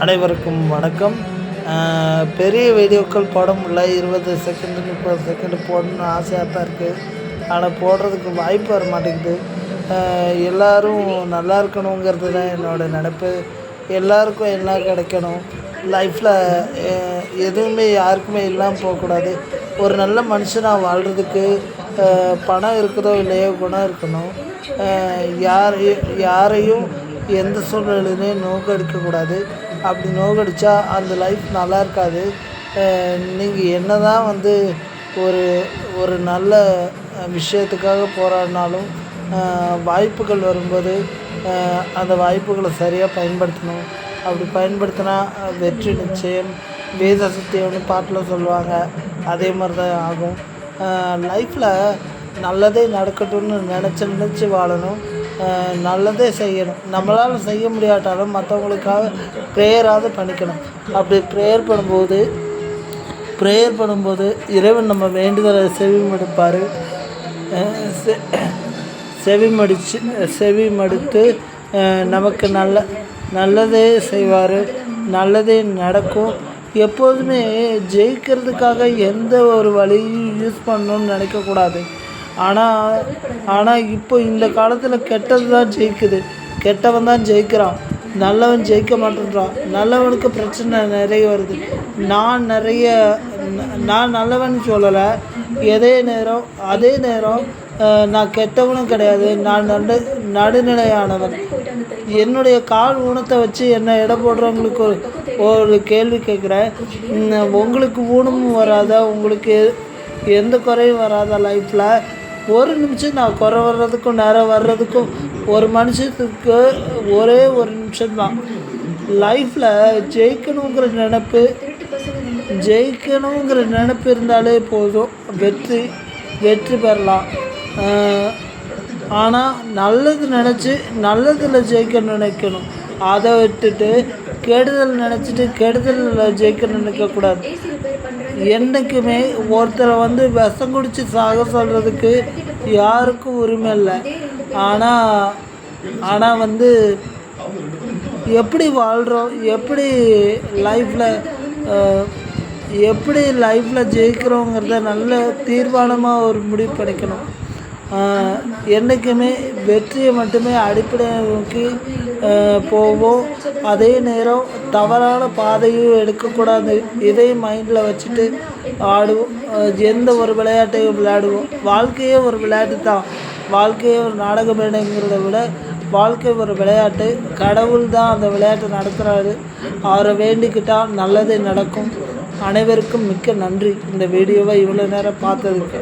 அனைவருக்கும் வணக்கம். பெரிய வீடியோக்கள் போட முடியல. 20 செகண்டு 30 செகண்டு போடணும்னு ஆசையாக தான் இருக்குது. ஆனால் போடுறதுக்கு வாய்ப்பு வர மாட்டேங்குது. எல்லோரும் நல்லா இருக்கணுங்கிறது தான் என்னோடய நினைப்பு. எல்லாருக்கும் எல்லாம் கிடைக்கணும். லைஃப்பில் எதுவுமே யாருக்குமே இல்லாமல் போகக்கூடாது. ஒரு நல்ல மனுஷனாக வாழ்கிறதுக்கு பணம் இருக்குதோ இல்லையோ குணம் இருக்கணும். யாரையும் எந்த சூழ்நிலையிலையும் நோக்கடிக்கக்கூடாது. அப்படி நோக்கடித்தா அந்த லைஃப் நல்லா இருக்காது. நீங்கள் என்ன தான் ஒரு நல்ல விஷயத்துக்காக போராடினாலும் வாய்ப்புகள் வரும்போது அந்த வாய்ப்புகளை சரியாக பயன்படுத்தணும். அப்படி பயன்படுத்தினா வெற்றி நிச்சயம். வேத சத்தியம்னு பாட்டில் சொல்லுவாங்க. அதே மாதிரி தான் ஆகும். லைஃப்பில் நல்லதே நடக்கட்டும்னு நினச்சி வாழணும். நல்லதே செய்யணும். நம்மளால் செய்ய முடியாட்டாலும் மற்றவங்களுக்காக ப்ரேயராவது பண்ணிக்கணும். அப்படி ப்ரேயர் பண்ணும்போது இறைவன் நம்ம வேண்டுதலை செவிமடுப்பார். செவிமடுத்து நமக்கு நல்லதே செய்வார். நல்லதே நடக்கும். எப்போதுமே ஜெயிக்கிறதுக்காக எந்த ஒரு வழியும் யூஸ் பண்ணணும்னு நினைக்கக்கூடாது. ஆனால் இப்போ இந்த காலத்தில் கெட்டது தான் ஜெயிக்குது. கெட்டவன் தான் ஜெயிக்கிறான். நல்லவன் ஜெயிக்க மாட்டேன்றான். நல்லவனுக்கு பிரச்சனை நிறைய வருது. நான் நல்லவன் சொல்லலை. அதே நேரம் நான் கெட்டவனும் கிடையாது. நான் நடுநிலையானவன். என்னுடைய கால் ஊனத்தை வச்சு என்ன எடை போடுறவங்களுக்கு ஒரு கேள்வி கேட்குறேன். உங்களுக்கு ஊனமும் வராதா? உங்களுக்கு எந்த குறையும் வராதா? லைஃப்பில் ஒரு நிமிஷம் நான் குறை வர்றதுக்கும் நேரம் வர்றதுக்கும் ஒரு மனுஷத்துக்கு ஒரே ஒரு நிமிஷம்தான். லைஃப்பில் ஜெயிக்கணுங்கிற நினப்பு இருந்தாலே போதும். வெற்றி பெறலாம். ஆனால் நல்லது நினச்சி நல்லதில் ஜெயிக்க நினைக்கணும். அதை விட்டுட்டு கெடுதல் நினச்சிட்டு கெடுதலில் ஜெயிக்க நினைக்கக்கூடாது. என்றைக்குமே ஒருத்தரை விஷம் குடித்து சாக சொல்கிறதுக்கு யாருக்கும் உரிமை இல்லை. ஆனால் எப்படி வாழ்கிறோம், எப்படி லைஃப்பில் ஜெயிக்கிறோங்கிறத நல்ல தீர்மானமாக ஒரு முடிவு பண்ணிக்கணும். என்றைக்குமே வெற்றியை மட்டுமே அடிப்படையை நோக்கி போவோம். அதே நேரம் தவறான பாதையும் எடுக்கக்கூடாது. இதையும் மைண்டில் வச்சுட்டு ஆடுவோம். எந்த ஒரு விளையாட்டையும் விளையாடுவோம். வாழ்க்கையே ஒரு விளையாட்டு தான். வாழ்க்கையே ஒரு நாடக மேடைங்கிறத விட வாழ்க்கை ஒரு விளையாட்டு. கடவுள் தான் அந்த விளையாட்டை நடத்துகிறாரு. அவரை வேண்டிக்கிட்டால் நல்லதே நடக்கும். அனைவருக்கும் மிக்க நன்றி. இந்த வீடியோவை இவ்வளோ நேரம் பார்த்ததுக்கு.